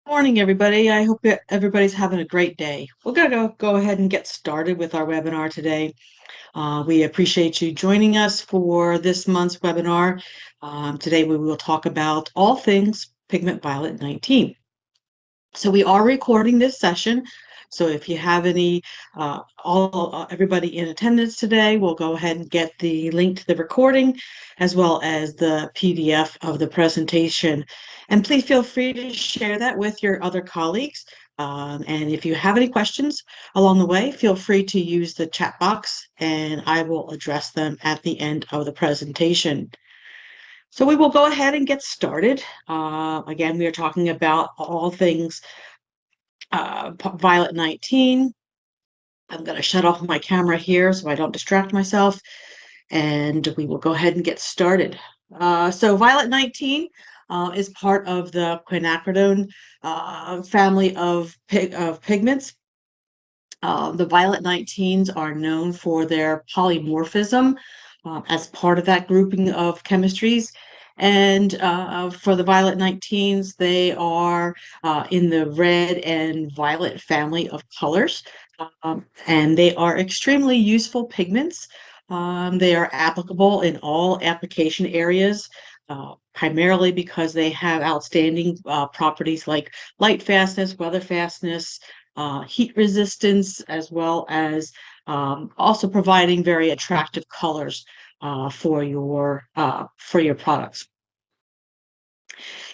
Morning, everybody. I hope that everybody's having a great day. We're going to go ahead and get started with our webinar today. We appreciate you joining us for this month's webinar. Today, we will talk about all things Pigment Violet 19. So we are recording this session. So if you have any, everybody in attendance today, we'll go ahead and get the link to the recording as well as the PDF of the presentation. And please feel free to share that with your other colleagues. And if you have any questions along the way, feel free to use the chat box and I will address them at the end of the presentation. So we will go ahead and get started. Again, we are talking about all things Violet 19. I'm going to shut off my camera here so I don't distract myself, and we will go ahead and get started. So Violet 19 is part of the quinacridone family of pigments. The Violet 19s are known for their polymorphism as part of that grouping of chemistries. And for the Violet 19s, they are in the red and violet family of colors. And they are extremely useful pigments. They are applicable in all application areas, primarily because they have outstanding properties like light fastness, weather fastness, heat resistance, as well as also providing very attractive colors for your products.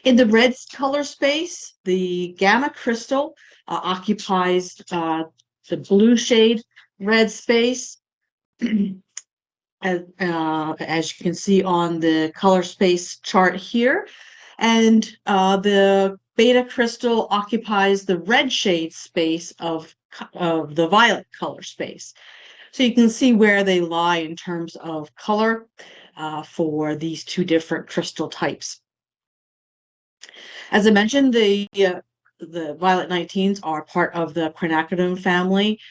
In the red color space, the gamma crystal occupies the blue shade red space. As you can see on the color space chart here. And the beta crystal occupies the red shade space of the violet color space. So you can see where they lie in terms of color for these two different crystal types. As I mentioned, the Violet 19s are part of the quinacridone family,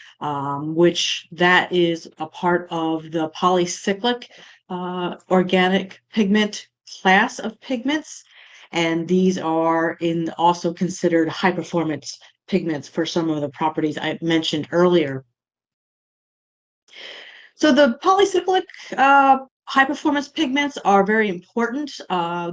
which that is a part of the polycyclic organic pigment class of pigments. And these are also considered high performance pigments for some of the properties I mentioned earlier. So the polycyclic high performance pigments are very important.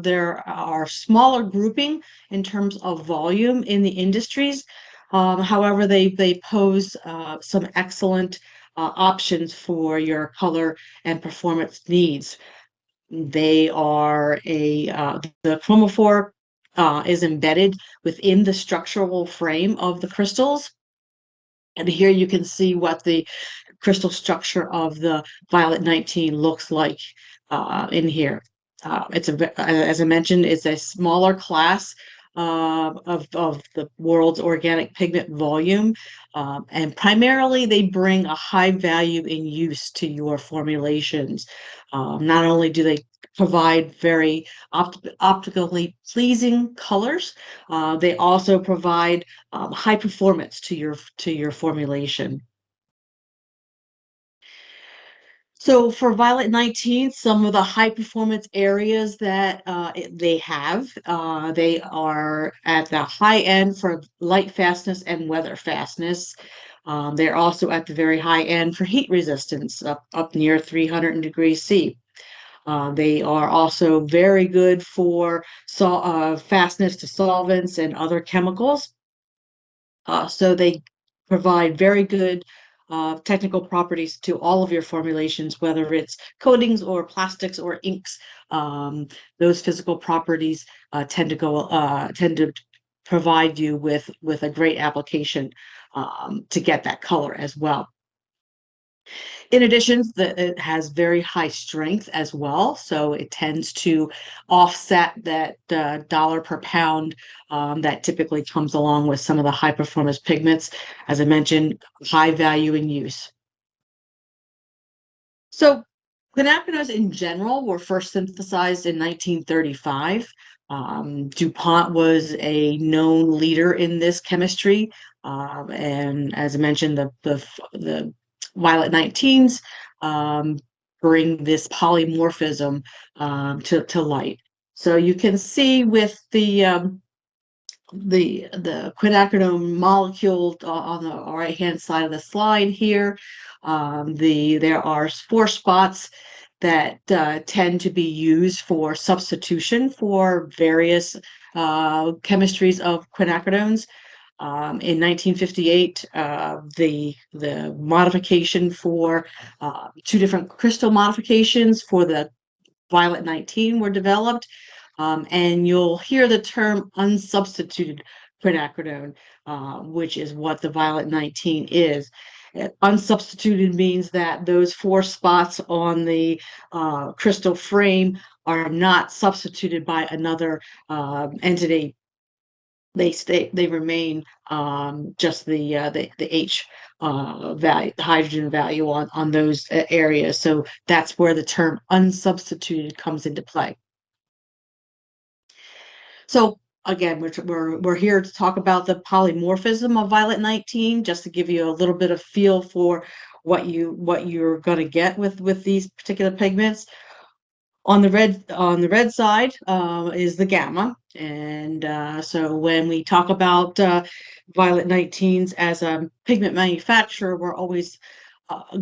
There are smaller grouping in terms of volume in the industries. However, they pose some excellent options for your color and performance needs. They are the chromophore is embedded within the structural frame of the crystals. And here you can see what the crystal structure of the Violet 19 looks like in here. As I mentioned, it's a smaller class of the world's organic pigment volume. And primarily, they bring a high value in use to your formulations. Not only do they provide very optically pleasing colors, they also provide high performance to your formulation. So for Violet 19, some of the high performance areas that they are at the high end for light fastness and weather fastness. They're also at the very high end for heat resistance, up near 300 degrees C. They are also very good for fastness to solvents and other chemicals. So they provide very good technical properties to all of your formulations, whether it's coatings or plastics or inks. Those physical properties tend to provide you with a great application to get that color as well. In addition, it has very high strength as well, so it tends to offset that dollar per pound that typically comes along with some of the high performance pigments. As I mentioned, high value in use. So quinacridone in general were first synthesized in 1935. DuPont was a known leader in this chemistry, and as I mentioned, the Violet 19s bring this polymorphism to light. So you can see with the the quinacridone molecule on the right hand side of the slide here. There are 4 spots that tend to be used for substitution for various chemistries of quinacridones. In 1958, the modification for 2 different crystal modifications for the Violet 19 were developed. And you'll hear the term unsubstituted quinacridone, which is what the Violet 19 is. Unsubstituted means that those 4 spots on the crystal frame are not substituted by another entity. They remain just the H value, the hydrogen value on those areas. So that's where the term unsubstituted comes into play. So again, we're here to talk about the polymorphism of Violet 19, just to give you a little bit of feel for what you're going to get with these particular pigments. On the red side is the gamma, and so when we talk about Violet 19s as a pigment manufacturer, we're always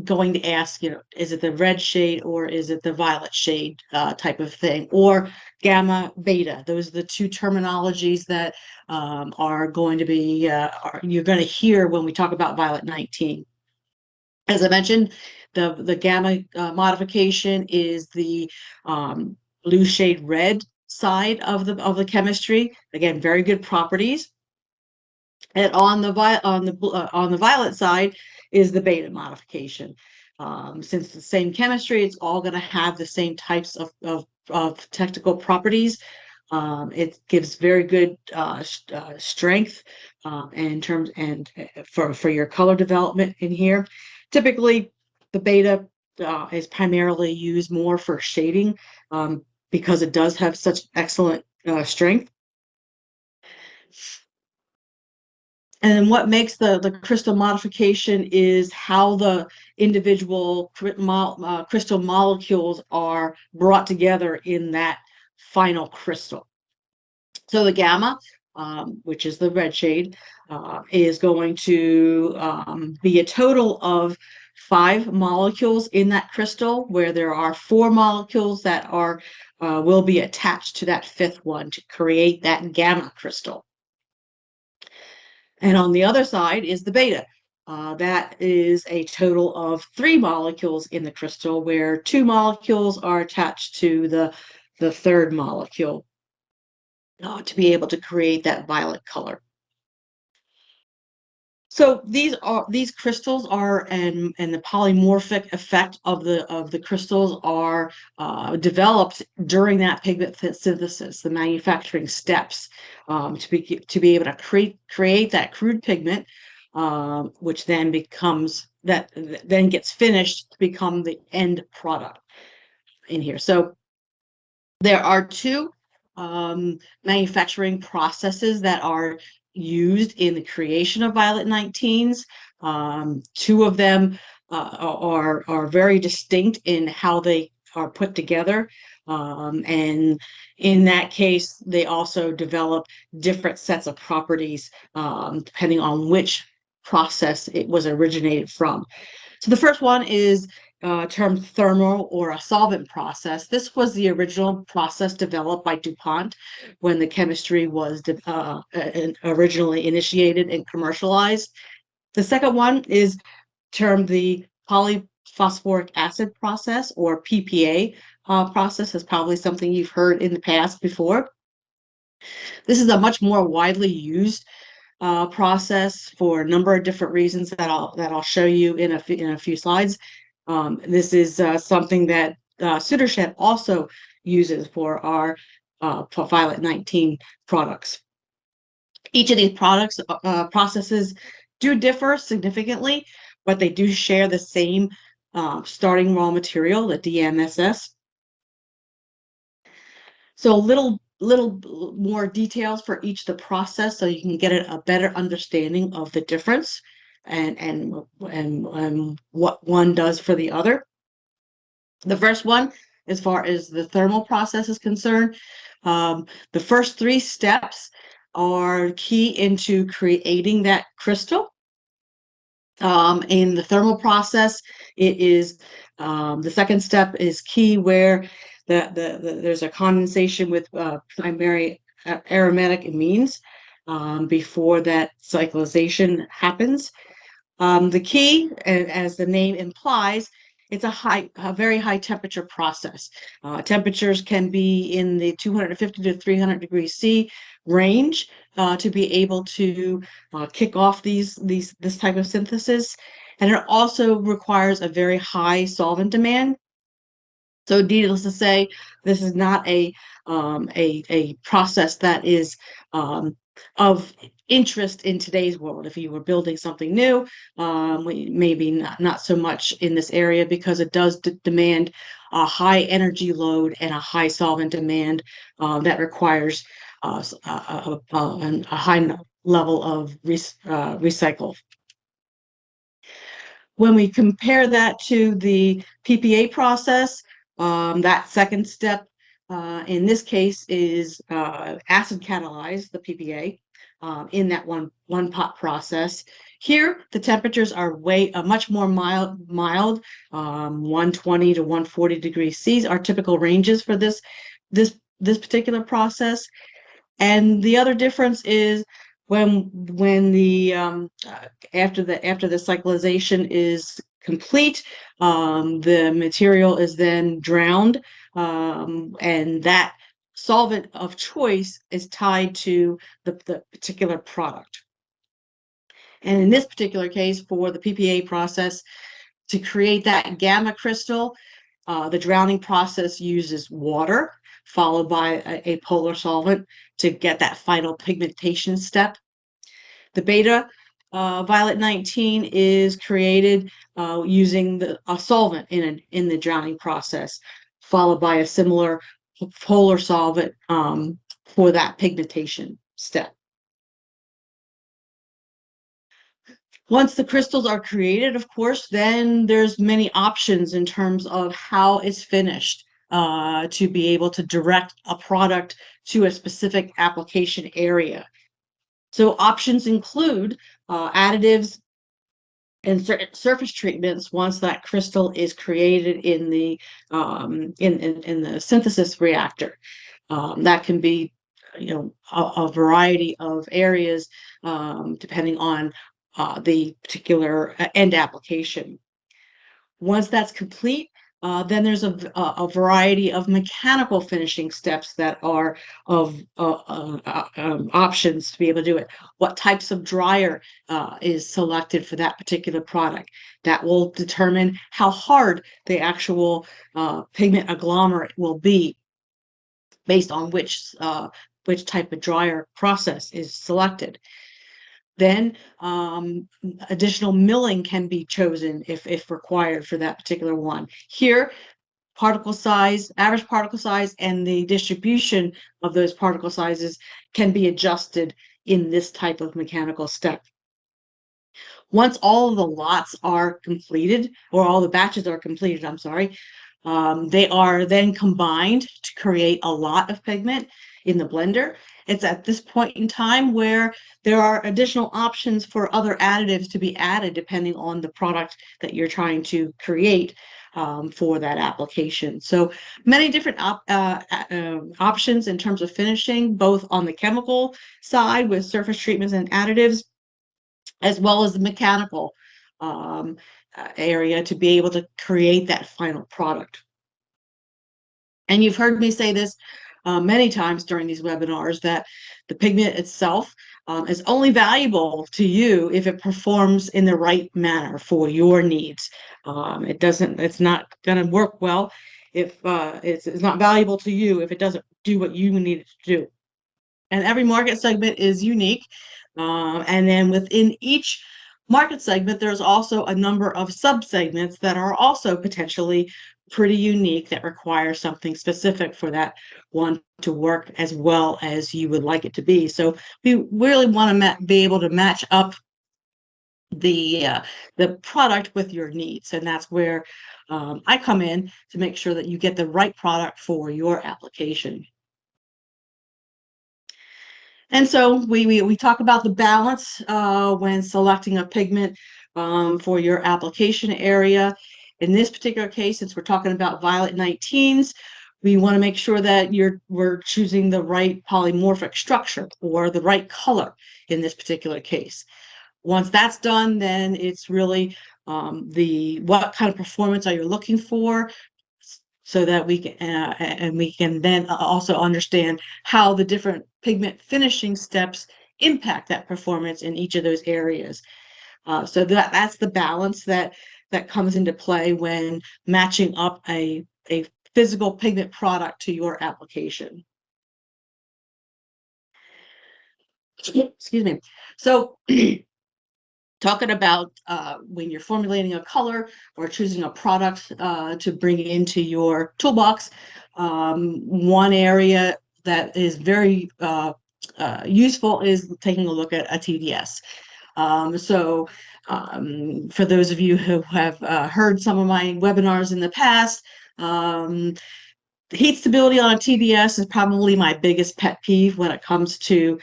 going to ask, is it the red shade or is it the violet shade type of thing, or gamma, beta? Those are the 2 terminologies that are going to be you're going to hear when we talk about Violet 19. As I mentioned, the gamma modification is the blue shade red side of the chemistry. Again, very good properties. And on the violet side is the beta modification. Since the same chemistry, it's all going to have the same types of technical properties. It gives very good strength in terms and for your color development in here. Typically, the beta is primarily used more for shading because it does have such excellent strength. And what makes the crystal modification is how the individual crystal molecules are brought together in that final crystal. So the gamma, which is the red shade, is going to be a total of 5 molecules in that crystal, where there are 4 molecules that will be attached to that 5th one to create that gamma crystal. And on the other side is the beta. That is a total of 3 molecules in the crystal, where 2 molecules are attached to the 3rd molecule to be able to create that violet color. So these crystals are, and the polymorphic effect of the crystals are developed during that pigment synthesis, the manufacturing steps, to be able to create that crude pigment, which then gets finished to become the end product in here. So there are 2 manufacturing processes that are used in the creation of Violet 19s. 2 of them are very distinct in how they are put together. And in that case, they also develop different sets of properties depending on which process it was originated from. So the first one is termed thermal or a solvent process. This was the original process developed by DuPont when the chemistry was originally initiated and commercialized. The second one is termed the polyphosphoric acid process, or PPA process. Is probably something you've heard in the past before. This is a much more widely used process for a number of different reasons that I'll show you in a few slides. This is something that Sudarshan also uses for our Violet 19 products. Each of these processes do differ significantly, but they do share the same starting raw material, the DMSS. So a little more details for each of the process, so you can get a better understanding of the difference and what one does for the other. The first one, as far as the thermal process is concerned, the first 3 steps are key into creating that crystal. In the thermal process, it is the second step is key, where there's a condensation with primary aromatic amines before that cyclization happens. The key, as the name implies, it's a very high temperature process. Temperatures can be in the 250 to 300 degrees C range to be able to kick off this type of synthesis. And it also requires a very high solvent demand. So needless to say, this is not a process that is of interest in today's world. If you were building something new, maybe not so much in this area, because it does demand a high energy load and a high solvent demand that requires a high level of recycle. When we compare that to the PPA process, that second step in this case is acid catalyze the PPA in that one pot process. Here, the temperatures are much more mild, 120 to 140 degrees C are typical ranges for this particular process. And the other difference is when the after the cyclization is complete, the material is then drowned, and that solvent of choice is tied to the particular product. And in this particular case, for the PPA process, to create that gamma crystal, the drowning process uses water followed by a polar solvent to get that final pigmentation step. The beta violet 19 is created using a solvent in the drowning process, followed by a similar polar solvent for that pigmentation step. Once the crystals are created, of course, then there's many options in terms of how it's finished to be able to direct a product to a specific application area. So options include additives and certain surface treatments once that crystal is created in the synthesis reactor. That can be, a variety of areas depending on the particular end application. Once that's complete, then there's a variety of mechanical finishing steps that are of options to be able to do it. What types of dryer is selected for that particular product? That will determine how hard the actual pigment agglomerate will be based on which type of dryer process is selected. Then additional milling can be chosen if required for that particular one. Here, particle size, average particle size, and the distribution of those particle sizes can be adjusted in this type of mechanical step. Once all of the lots are completed, or all the batches are completed, I'm sorry, they are then combined to create a lot of pigment in the blender. It's at this point in time where there are additional options for other additives to be added depending on the product that you're trying to create for that application. So many different options in terms of finishing, both on the chemical side with surface treatments and additives, as well as the mechanical area to be able to create that final product. And you've heard me say this many times during these webinars, that the pigment itself is only valuable to you if it performs in the right manner for your needs. It's not going to work well if it's not valuable to you if it doesn't do what you need it to do. And every market segment is unique. And then within each market segment, there's also a number of subsegments that are also potentially pretty unique that require something specific for that one to work as well as you would like it to be. So we really want to be able to match up the product with your needs, and that's where I come in to make sure that you get the right product for your application. And so we talk about the balance when selecting a pigment for your application area. In this particular case, since we're talking about Violet 19s, we want to make sure that we're choosing the right polymorphic structure or the right color in this particular case. Once that's done, then it's really what kind of performance are you looking for, so that we can and we can then also understand how the different pigment finishing steps impact that performance in each of those areas. So that's the balance that comes into play when matching up a physical pigment product to your application. Excuse me. So talking about when you're formulating a color or choosing a product to bring into your toolbox, one area that is very useful is taking a look at a TDS. For those of you who have heard some of my webinars in the past, the heat stability on a TDS is probably my biggest pet peeve when it comes to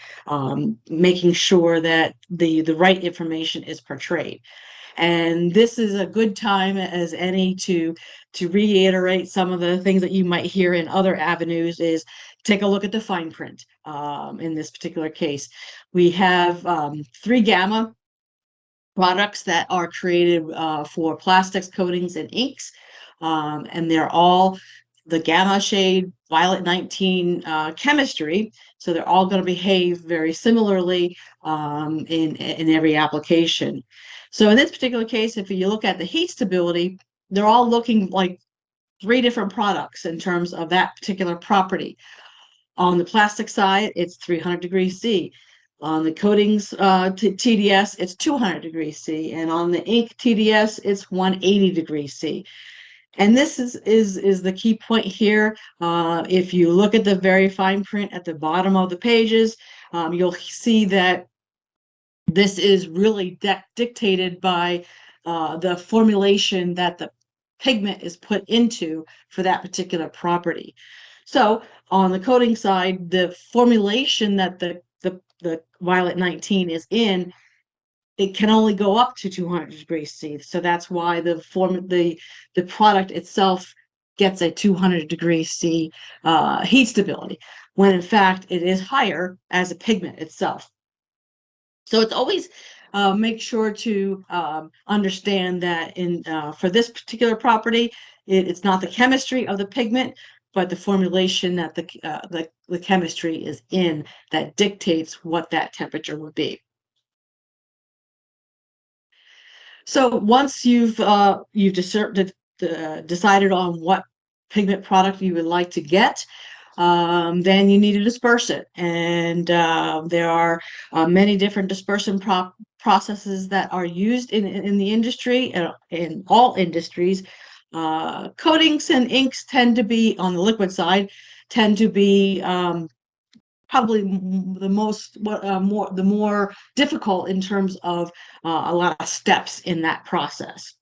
making sure that the right information is portrayed. And this is a good time as any to reiterate some of the things that you might hear in other avenues. Is take a look at the fine print. In this particular case, we have 3 gamma products that are created for plastics, coatings, and inks. And they're all the gamma shade Violet 19 chemistry. So they're all going to behave very similarly in every application. So in this particular case, if you look at the heat stability, they're all looking like 3 different products in terms of that particular property. On the plastic side, it's 300 degrees C. On the coatings TDS, it's 200 degrees C. And on the ink TDS, it's 180 degrees C. And this is the key point here. If you look at the very fine print at the bottom of the pages, you'll see that this is really dictated by the formulation that the pigment is put into for that particular property. So on the coating side, the formulation that the Violet 19 is in, it can only go up to 200 degrees C. So that's why the product itself gets a 200 degrees C heat stability, when in fact it is higher as a pigment itself. So it's always make sure to understand that for this particular property, it's not the chemistry of the pigment, but the formulation that the chemistry is in that dictates what that temperature would be. So once you've decided on what pigment product you would like to get, then you need to disperse it. And there are many different dispersion processes that are used in the industry, in all industries. Coatings and inks tend to be, on the liquid side, tend to be probably the more difficult in terms of a lot of steps in that process.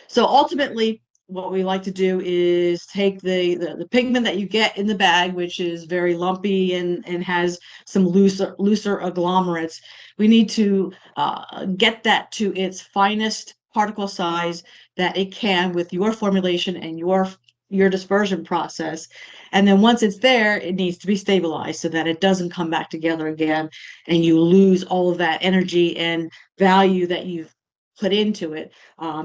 So ultimately, what we like to do is take the pigment that you get in the bag, which is very lumpy and has some looser agglomerates. We need to get that to its finest particle size that it can with your formulation and your dispersion process. And then once it's there, it needs to be stabilized so that it doesn't come back together again and you lose all of that energy and value that you've put into it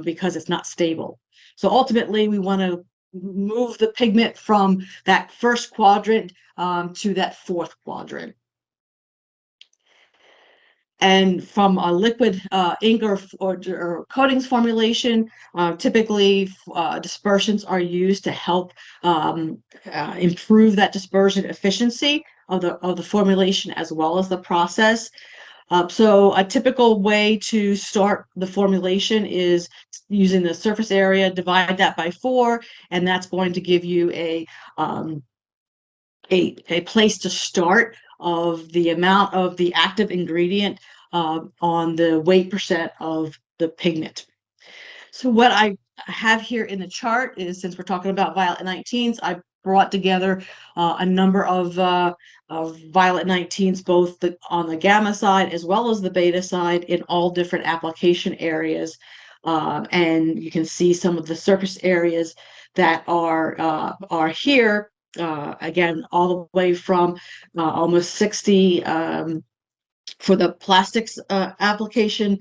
because it's not stable. So ultimately, we want to move the pigment from that first quadrant to that 4th quadrant. And from a liquid ink or coatings formulation, typically dispersions are used to help improve that dispersion efficiency of the formulation as well as the process. So a typical way to start the formulation is using the surface area, divide that by 4, and that's going to give you a place to start of the amount of the active ingredient on the weight percent of the pigment. So what I have here in the chart is, since we're talking about Violet 19s, brought together a number of Violet 19s, both on the gamma side as well as the beta side, in all different application areas. And you can see some of the surface areas that are here. Again, all the way from almost 60 for the plastics application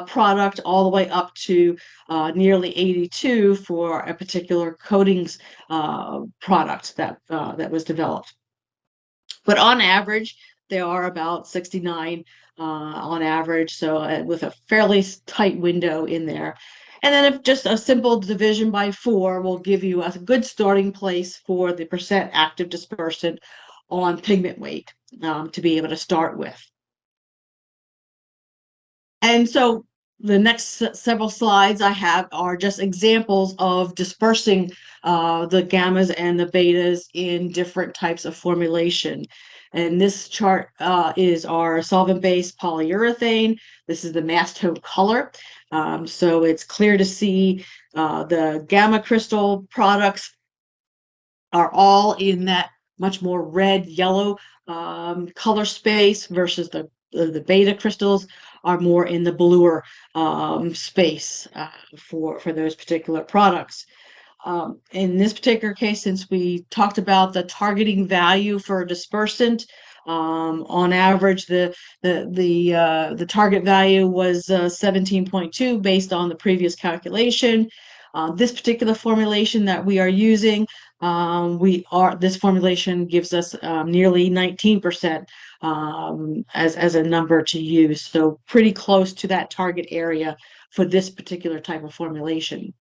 product, all the way up to nearly 82 for a particular coatings product that was developed. But on average, they are about 69 on average, so with a fairly tight window in there. And then if just a simple division by 4 will give you a good starting place for the percent active dispersant on pigment weight to be able to start with. And so the next several slides I have are just examples of dispersing the gammas and the betas in different types of formulation. And this chart is our solvent-based polyurethane. This is the mass tone color. So it's clear to see the gamma crystal products are all in that much more red, yellow color space, versus the beta crystals are more in the bluer space for those particular products. In this particular case, since we talked about the targeting value for a dispersant, on average, the target value was 17.2 based on the previous calculation. This particular formulation that we are using, this formulation gives us nearly 19% as a number to use. So pretty close to that target area for this particular type of formulation.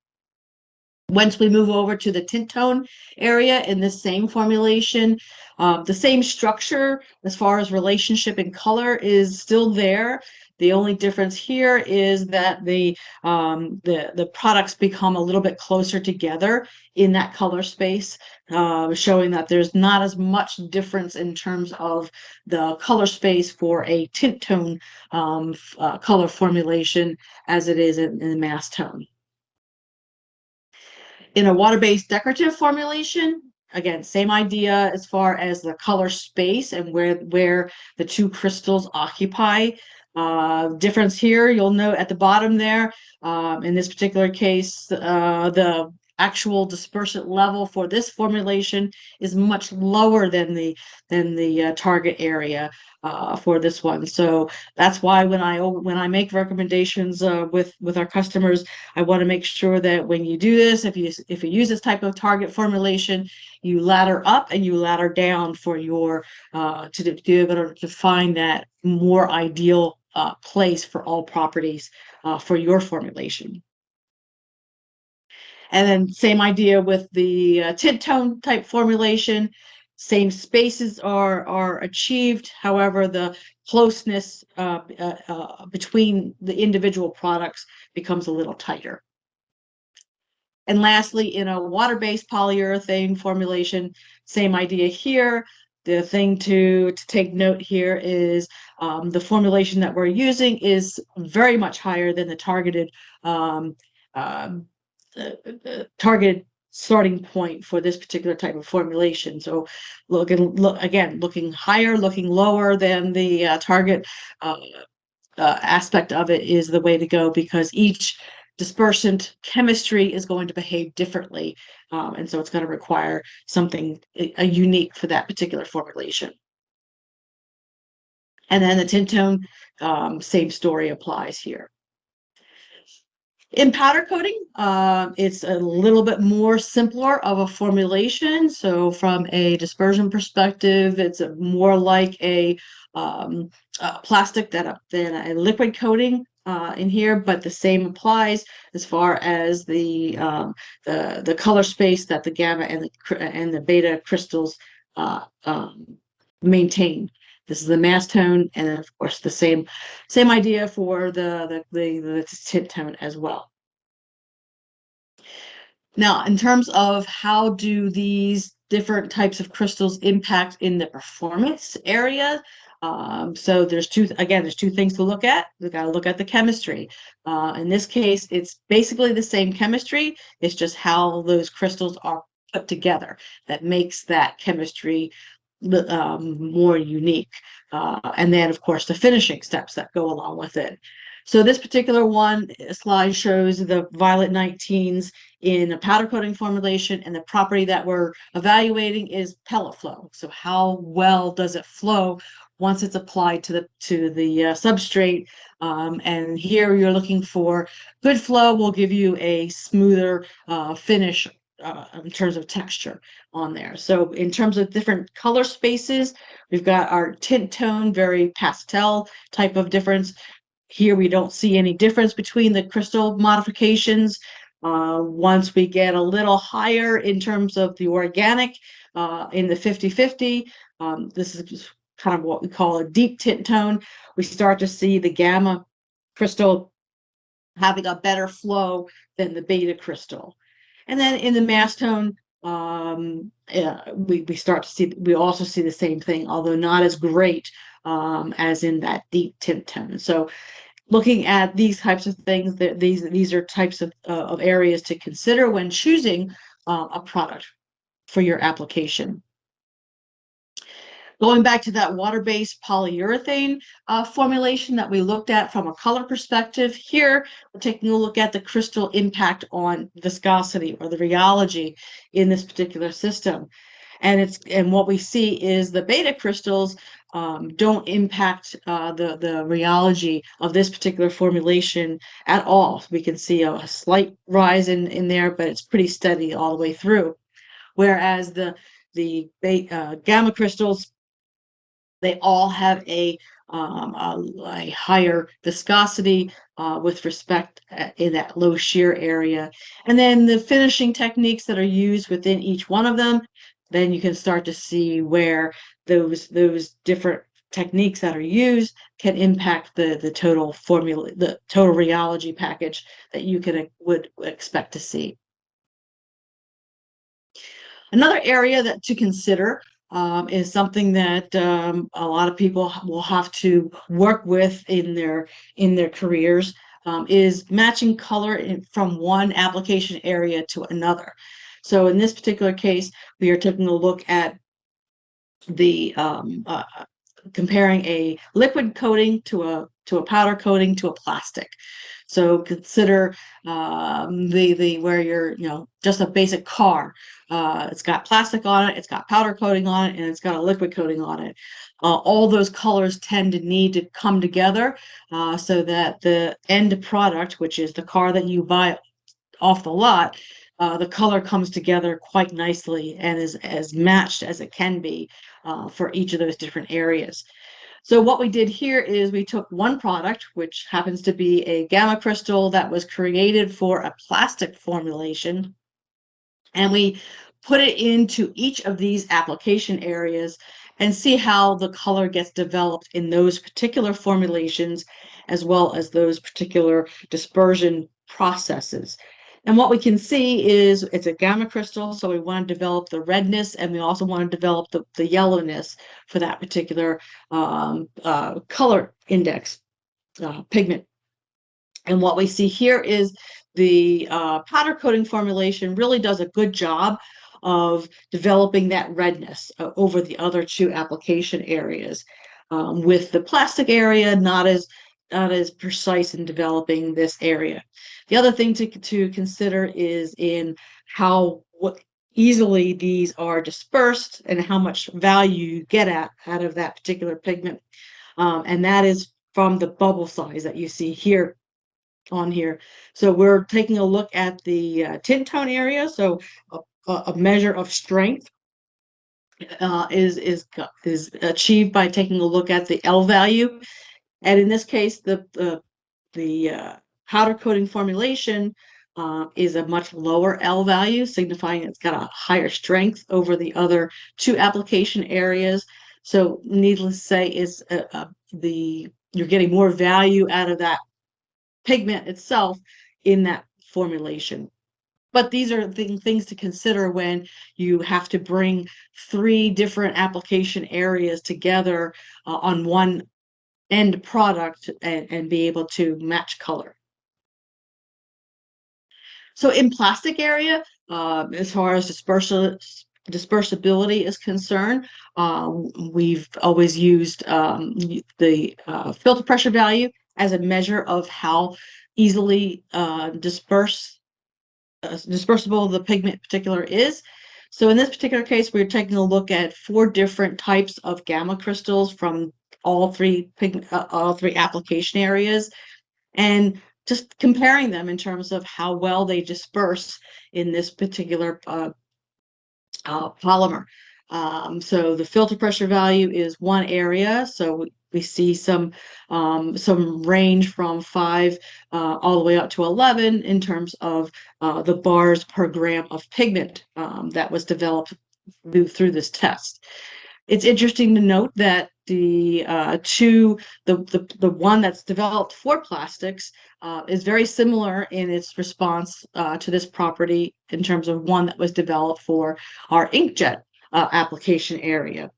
Once we move over to the tint tone area in this same formulation, the same structure as far as relationship and color is still there. The only difference here is that the products become a little bit closer together in that color space, showing that there's not as much difference in terms of the color space for a tint tone color formulation as it is in the mass tone. In a water-based decorative formulation, again, same idea as far as the color space and where the two crystals occupy. Difference here, you'll note at the bottom there, in this particular case, the actual dispersant level for this formulation is much lower than the target area for this one. So that's why when I make recommendations with our customers, I want to make sure that when you do this, if you use this type of target formulation, you ladder up and you ladder down for your to be able to find that more ideal place for all properties for your formulation. And then same idea with the tint tone type formulation. Same spaces are achieved. However, the closeness between the individual products becomes a little tighter. And lastly, in a water-based polyurethane formulation, same idea here. The thing to take note here is the formulation that we're using is very much higher than the targeted targeted starting point for this particular type of formulation. So looking higher, looking lower than the target aspect of it is the way to go, because each dispersant chemistry is going to behave differently. And so it's going to require something unique for that particular formulation. And then the tint tone, same story applies here. In powder coating, it's a little bit more simpler of a formulation. So from a dispersion perspective, it's more like a plastic than a liquid coating in here, but the same applies as far as the color space that the gamma and the beta crystals maintain. This is the mass tone, and then of course the same idea for the tint tone as well. Now, in terms of how do these different types of crystals impact in the performance area, so there's two things to look at. We've got to look at the chemistry. In this case, it's basically the same chemistry. It's just how those crystals are put together that makes that chemistry more unique. And then, of course, the finishing steps that go along with it. So this particular slide shows the Violet 19s in a powder coating formulation, and the property that we're evaluating is pellet flow. So how well does it flow once it's applied to the substrate? And here you're looking for good flow will give you a smoother finish in terms of texture on there. So in terms of different color spaces, we've got our tint tone, very pastel type of difference. Here we don't see any difference between the crystal modifications. Once we get a little higher in terms of the organic, in the 50-50, this is kind of what we call a deep tint tone. We start to see the gamma crystal having a better flow than the beta crystal. And then in the mass tone, we start to see, we also see the same thing, although not as great as in that deep tint tone. So looking at these types of things, these are types of areas to consider when choosing a product for your application. Going back to that water-based polyurethane formulation that we looked at from a color perspective, here we're taking a look at the crystal impact on viscosity or the rheology in this particular system. And what we see is the beta crystals don't impact the rheology of this particular formulation at all. So we can see a slight rise in there, but it's pretty steady all the way through. Whereas the gamma crystals, they all have a higher viscosity with respect in that low shear area. And then the finishing techniques that are used within each one of them, then you can start to see where those different techniques that are used can impact the total formula, the total rheology package that you would expect to see. Another area that to consider is something that a lot of people will have to work with in their careers, is matching color from one application area to another. So in this particular case, we are taking a look at the comparing a liquid coating to a powder coating to a plastic. So consider where you're, just a basic car. It's got plastic on it, it's got powder coating on it, and it's got a liquid coating on it. All those colors tend to need to come together so that the end product, which is the car that you buy off the lot, the color comes together quite nicely and is as matched as it can be for each of those different areas. So what we did here is we took one product, which happens to be a gamma crystal that was created for a plastic formulation, and we put it into each of these application areas and see how the color gets developed in those particular formulations, as well as those particular dispersion processes. And what we can see is it's a gamma crystal, so we want to develop the redness, and we also want to develop the yellowness for that particular color index pigment. And what we see here is the powder coating formulation really does a good job of developing that redness over the other two application areas. With the plastic area, not as precise in developing this area. The other thing to consider is in what easily these are dispersed and how much value you get out of that particular pigment. And that is from the bubble size that you see here on here. So we're taking a look at the tint tone area. So a measure of strength is achieved by taking a look at the L value. And in this case, the powder coating formulation is a much lower L value, signifying it's got a higher strength over the other two application areas. So needless to say, is you're getting more value out of that pigment itself in that formulation. But these are things to consider when you have to bring three different application areas together on one end product and be able to match color. So in plastic area, As far as dispersibility is concerned, we've always used the filter pressure value as a measure of how easily dispersible the pigment in particular is. So in this particular case, we're taking a look at 4 different types of gamma crystals from all three application areas, and just comparing them in terms of how well they disperse in this particular polymer. So the filter pressure value is one area. So we see some range from 5 all the way up to 11 in terms of the bars per gram of pigment that was developed through this test. It's interesting to note that the one that's developed for plastics is very similar in its response to this property in terms of one that was developed for our inkjet application area.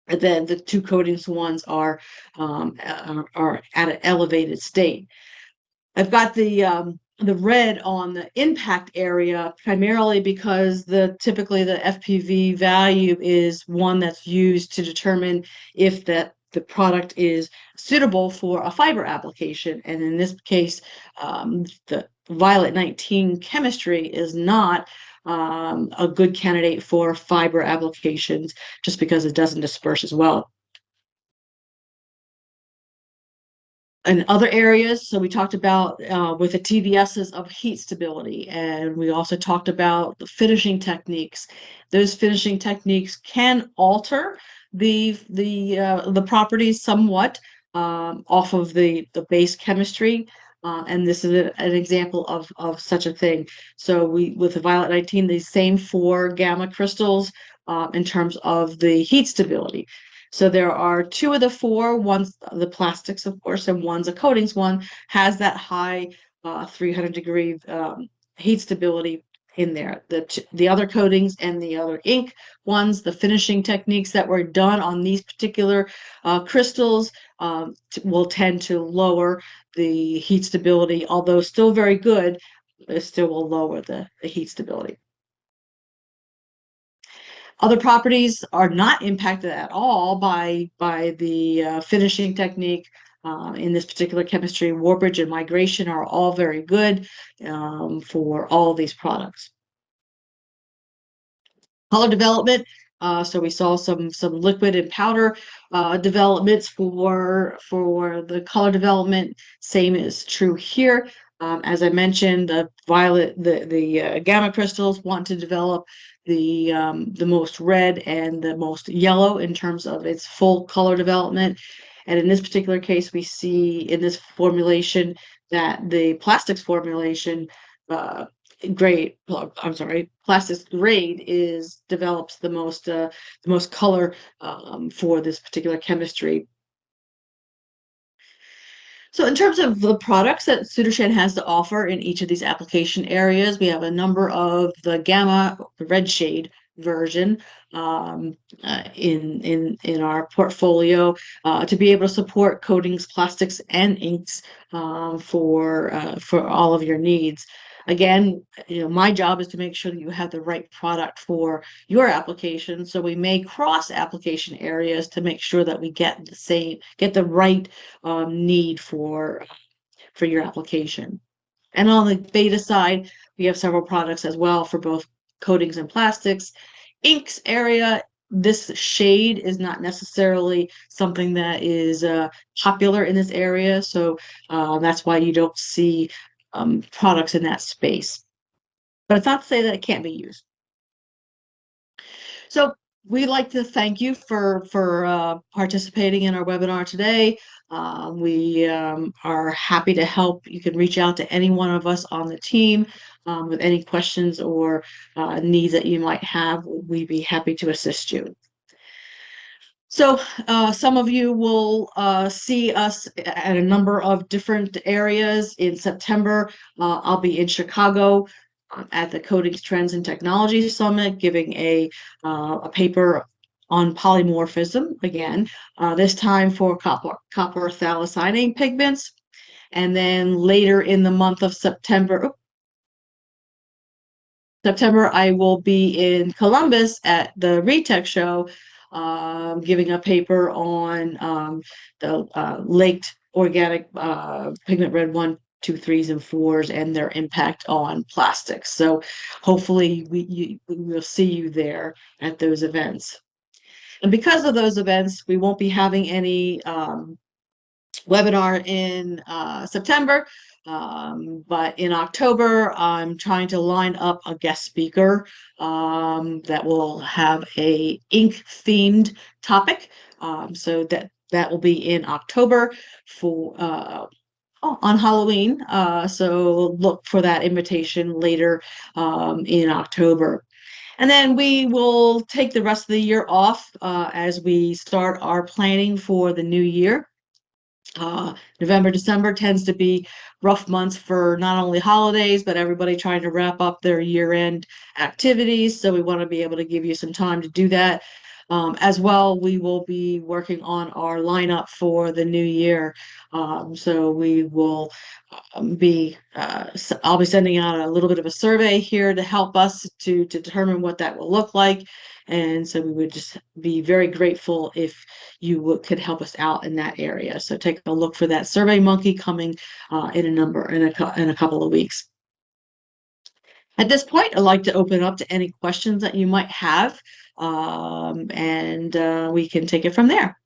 And then the 2 coatings ones are at an elevated state. I've got the red on the impact area primarily because typically the FPV value is one that's used to determine if the product is suitable for a fiber application. And in this case, the Violet 19 chemistry is not a good candidate for fiber applications just because it doesn't disperse as well. In other areas, so we talked about with the TVSs of heat stability, and we also talked about the finishing techniques. Those finishing techniques can alter the properties somewhat off of the base chemistry, and this is an example of such a thing. So with the Violet 19, these same 4 gamma crystals in terms of the heat stability. So there are 2 of the 4, one's the plastics, of course, and one's a coatings one, has that high 300-degree heat stability in there. The other coatings and the other ink ones, the finishing techniques that were done on these particular crystals will tend to lower the heat stability, although still very good, it still will lower the heat stability. Other properties are not impacted at all by the finishing technique. In this particular chemistry, warpage and migration are all very good for all of these products. Color development. So we saw some liquid and powder developments for the color development. Same is true here. As I mentioned, the gamma crystals want to develop the most red and the most yellow in terms of its full color development. And in this particular case, we see in this formulation that the plastics formulation plastics grade develops the most color for this particular chemistry. So in terms of the products that Sudarshan has to offer in each of these application areas, we have a number of the gamma, the red shade version in our portfolio to be able to support coatings, plastics, and inks for all of your needs. Again, my job is to make sure that you have the right product for your application. So we may cross application areas to make sure that we get the right need for your application. And on the beta side, we have several products as well for both coatings and plastics. Inks area, this shade is not necessarily something that is popular in this area, so that's why you don't see products in that space. But it's not to say that it can't be used. So we'd like to thank you for participating in our webinar today. We are happy to help. You can reach out to any one of us on the team with any questions or needs that you might have. We'd be happy to assist you. So some of you will see us at a number of different areas in September. I'll be in Chicago at the Coatings, Trends, and Technology Summit, giving a paper on polymorphism again, this time for copper phthalocyanate pigments. And then later in the month of September, September, I will be in Columbus at the RETEC show, giving a paper on the laked organic pigment red 1, 2, 3s, and 4s and their impact on plastics. So hopefully we will see you there at those events. And because of those events, we won't be having any webinar in September. But in October, I'm trying to line up a guest speaker that will have a ink themed topic. So that will be in October for on Halloween. So look for that invitation later in October. And then we will take the rest of the year off as we start our planning for the new year. November, December tends to be rough months for not only holidays, but everybody trying to wrap up their year-end activities. So we want to be able to give you some time to do that. As well, we will be working on our lineup for the new year. So we will I'll be sending out a little bit of a survey here to help us to determine what that will look like. And so we would just be very grateful if you could help us out in that area. So take a look for that Survey Monkey coming in a couple of weeks. At this point, I'd like to open up to any questions that you might have, and we can take it from there.